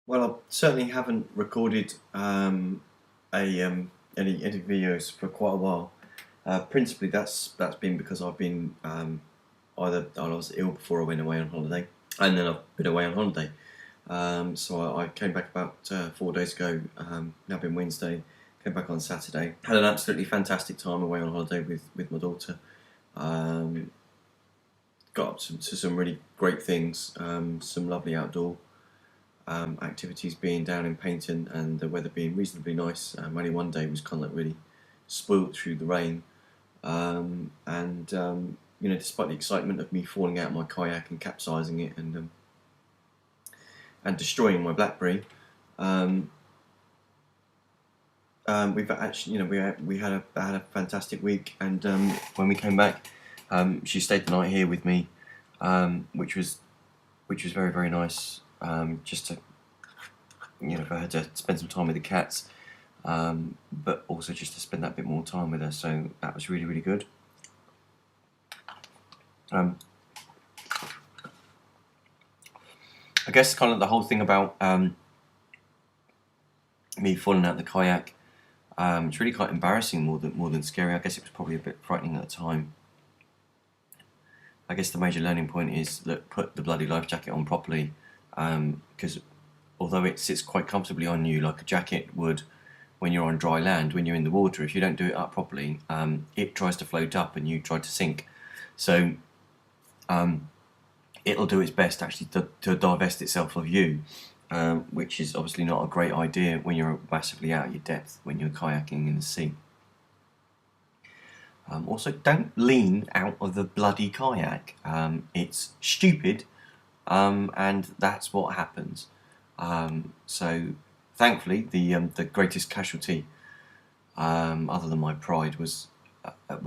Well, I certainly haven't recorded any videos for quite a while. Principally, that's been because I've been either I was ill before I went away on holiday, and then I've been away on holiday. So I came back about 4 days ago. Now been Wednesday. Came back on Saturday. Had an absolutely fantastic time away on holiday with my daughter. Um, got up to some really great things. Some lovely outdoor activities being down in Paignton and the weather being reasonably nice. Only one day was kind of like really spoilt through the rain. Despite the excitement of me falling out of my kayak and capsizing it and destroying my Blackberry, um, we've actually, we had a fantastic week. And when we came back, she stayed the night here with me, which was very very nice. Just to for her to spend some time with the cats, but also just to spend that bit more time with her. So that was really really good. I guess kind of the whole thing about me falling out the kayak. It's really quite embarrassing more than scary. I guess it was probably a bit frightening at the time. I guess the major learning point is that put the bloody life jacket on properly, because although it sits quite comfortably on you like a jacket would when you're on dry land, when you're in the water, if you don't do it up properly, it tries to float up and you try to sink. So it'll do its best actually to divest itself of you, which is obviously not a great idea when you're massively out of your depth when you're kayaking in the sea. Also, don't lean out of the bloody kayak. It's stupid, and that's what happens. So, thankfully, the greatest casualty, other than my pride, was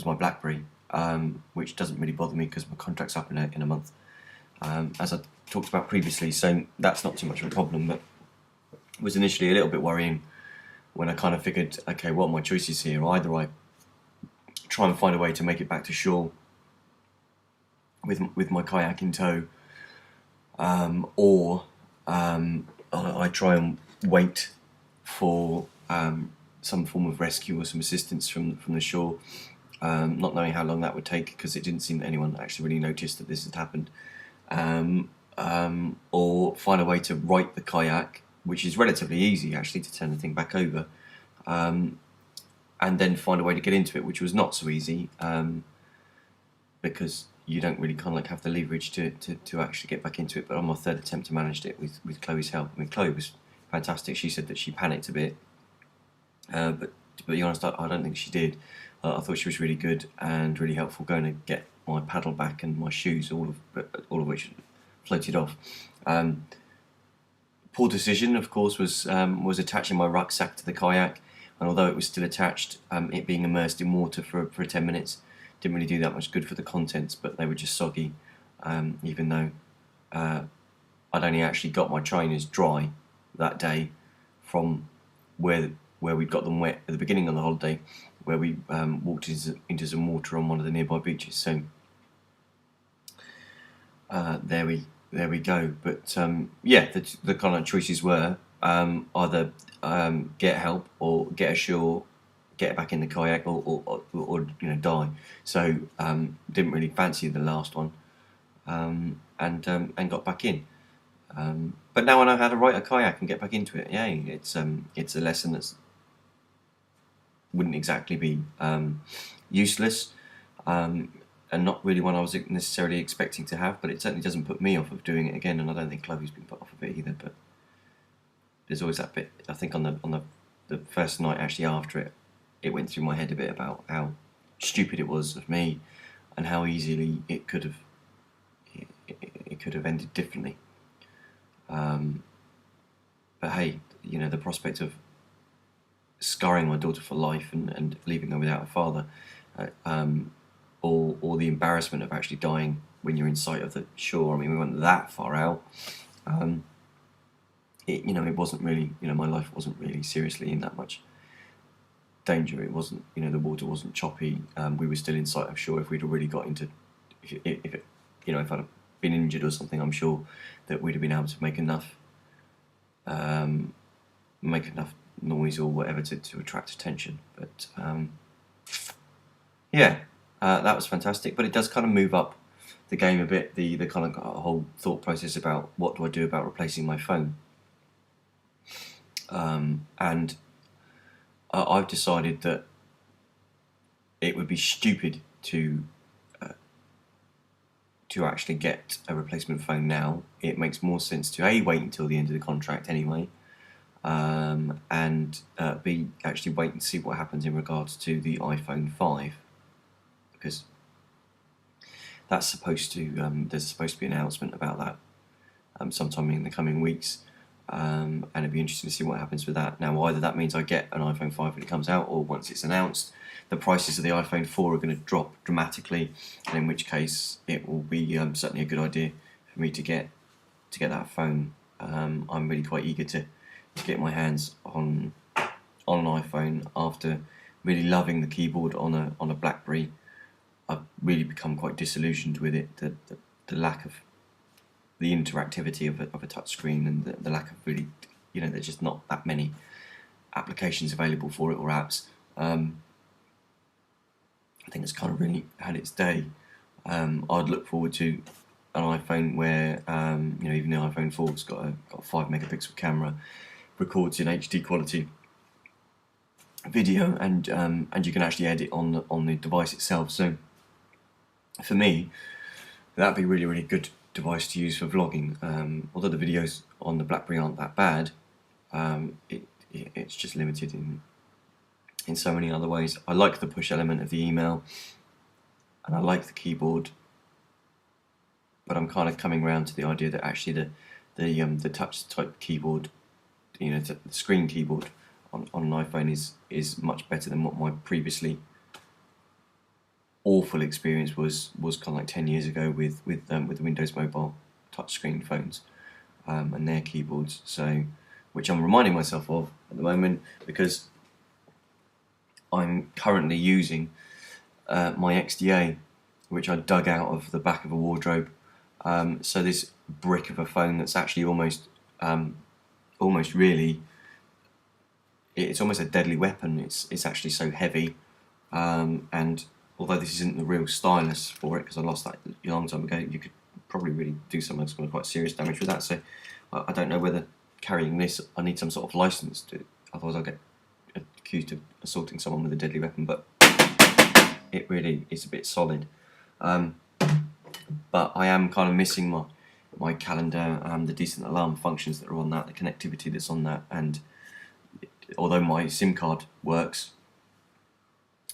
my Blackberry, which doesn't really bother me because my contract's up in a month, as I talked about previously. So that's not too much of a problem, but it was initially a little bit worrying when I kind of figured, okay, what are my choices here? Either I try and find a way to make it back to shore with my kayak in tow, or I try and wait for some form of rescue or some assistance from the shore, not knowing how long that would take because it didn't seem that anyone actually really noticed that this had happened, or find a way to right the kayak, which is relatively easy actually, to turn the thing back over, and then find a way to get into it, which was not so easy, because you don't really kind of like have the leverage to actually get back into it. But on my third attempt I managed it with Chloe's help. I mean, Chloe was fantastic. She said that she panicked a bit, but to be honest, I don't think she did. I thought she was really good and really helpful, going to get my paddle back and my shoes, all of which floated off. Poor decision, of course, was attaching my rucksack to the kayak, and although it was still attached, it being immersed in water for 10 minutes didn't really do that much good for the contents, but they were just soggy, even though I'd only actually got my trainers dry that day from where we'd got them wet at the beginning of the holiday, where we walked into some water on one of the nearby beaches. So there we go. But the kind of choices were either get help or get ashore, get back in the kayak, or die. So didn't really fancy the last one, and got back in. But now I know how to ride a kayak and get back into it. Yay! It's a lesson that's wouldn't exactly be useless, and not really one I was necessarily expecting to have. But it certainly doesn't put me off of doing it again, and I don't think Chloe's been put off of it either. But there's always that bit. I think on the first night actually after it went through my head a bit about how stupid it was of me and how easily it could have ended differently. But hey, the prospect of scarring my daughter for life and leaving her without a father, or the embarrassment of actually dying when you're in sight of the shore. I mean, we went that far out. It wasn't really, my life wasn't really seriously in that much danger. It wasn't, the water wasn't choppy. We were still in sight of shore. If we'd already got into, if I'd been injured or something, I'm sure that we'd have been able to make enough make enough noise or whatever to attract attention. But yeah, that was fantastic. But it does kind of move up the game a bit, the kind of whole thought process about what do I do about replacing my phone. And I've decided that it would be stupid to actually get a replacement phone now. It makes more sense to A, wait until the end of the contract anyway, and B, actually wait and see what happens in regards to the iPhone 5, because that's supposed to there's supposed to be an announcement about that sometime in the coming weeks, and it'd be interesting to see what happens with that. Now, either that means I get an iPhone 5 when it comes out, or once it's announced, the prices of the iPhone 4 are going to drop dramatically, and in which case it will be certainly a good idea for me to get that phone. I'm really quite eager to get my hands on an iPhone after really loving the keyboard on a Blackberry. I've really become quite disillusioned with it. The lack of the interactivity of a touchscreen, and the lack of really, there's just not that many applications available for it or apps. I think it's kind of really had its day. I'd look forward to an iPhone where even the iPhone 4's got a 5 megapixel camera, records in HD quality video, and you can actually edit on the device itself. So for me, that'd be a really, really good device to use for vlogging. Although the videos on the Blackberry aren't that bad, it's just limited in so many other ways. I like the push element of the email, and I like the keyboard, but I'm kind of coming around to the idea that actually the touch type keyboard, the screen keyboard on an iPhone is much better than what my previously awful experience was kind of like 10 years ago with the Windows Mobile touchscreen phones and their keyboards. So, which I'm reminding myself of at the moment, because I'm currently using my XDA, which I dug out of the back of a wardrobe. So this brick of a phone that's actually almost really, it's almost a deadly weapon. It's actually so heavy, and although this isn't the real stylus for it, because I lost that a long time ago, you could probably really do some quite serious damage with that. So I don't know whether carrying this, I need some sort of license to, otherwise I'll get accused of assaulting someone with a deadly weapon. But it really is a bit solid. But I am kind of missing my calendar, the decent alarm functions that are on that, the connectivity that's on that, and although my SIM card works,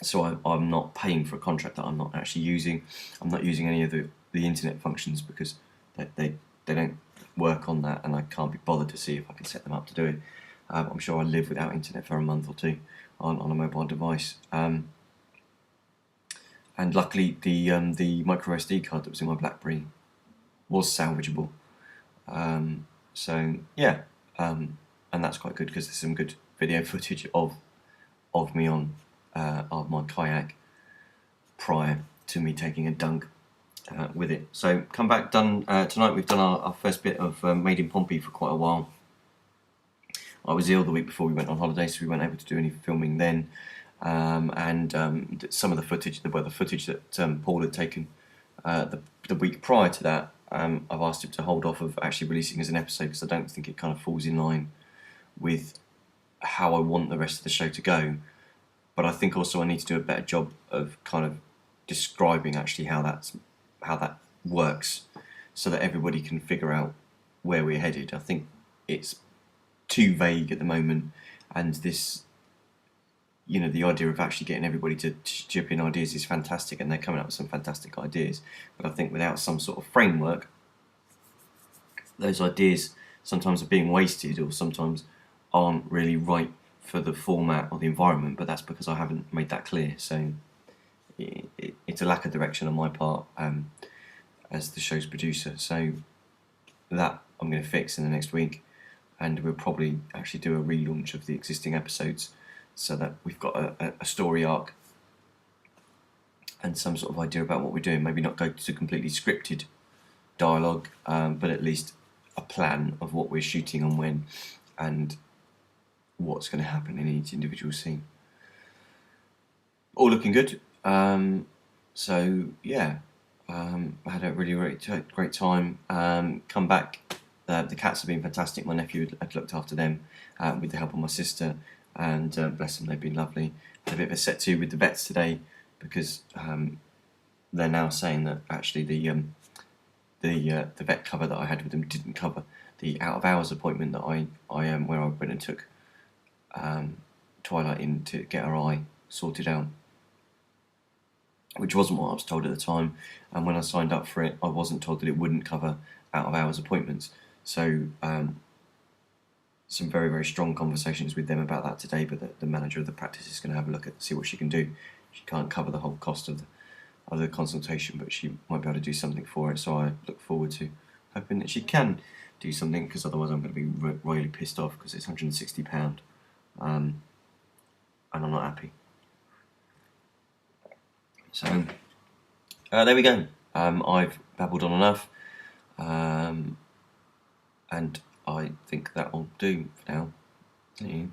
so I'm not paying for a contract that I'm not actually using. I'm not using any of the internet functions because they don't work on that, and I can't be bothered to see if I can set them up to do it. I'm sure I'll live without internet for a month or two on a mobile device. And luckily the micro SD card that was in my Blackberry was salvageable. So yeah, and that's quite good because there's some good video footage of me on my kayak prior to me taking a dunk with it. So come back, done tonight. We've done our first bit of Made in Pompey for quite a while. I was ill the week before we went on holiday, so we weren't able to do any filming then. And some of the footage, the footage that Paul had taken the week prior to that, I've asked him to hold off of actually releasing as an episode because I don't think it kind of falls in line with how I want the rest of the show to go. But I think also I need to do a better job of kind of describing actually how that works, so that everybody can figure out where we're headed. I think it's too vague at the moment, and this, the idea of actually getting everybody to chip in ideas is fantastic, and they're coming up with some fantastic ideas. But I think without some sort of framework, those ideas sometimes are being wasted, or sometimes aren't really right for the format or the environment. But that's because I haven't made that clear. So it's a lack of direction on my part as the show's producer. So that I'm going to fix in the next week, and we'll probably actually do a relaunch of the existing episodes, so that we've got a story arc and some sort of idea about what we're doing. Maybe not go to completely scripted dialogue, but at least a plan of what we're shooting and when, and what's going to happen in each individual scene. All looking good. So yeah, I had a really great time. Come back. The cats have been fantastic. My nephew had looked after them with the help of my sister, and bless them, they've been lovely. Had a bit of a set to with the vets today because they're now saying that actually the vet cover that I had with them didn't cover the out of hours appointment that I where I went and took Twilight in to get her eye sorted out, which wasn't what I was told at the time. And when I signed up for it, I wasn't told that it wouldn't cover out of hours appointments. So some very, very strong conversations with them about that today, but the manager of the practice is going to have a look at, see what she can do. She can't cover the whole cost of the consultation, but she might be able to do something for it. So I look forward to hoping that she can do something, because otherwise I'm going to be royally pissed off because it's £160 and I'm not happy. So there we go. I've babbled on enough, and I think that will do for now. Thank you.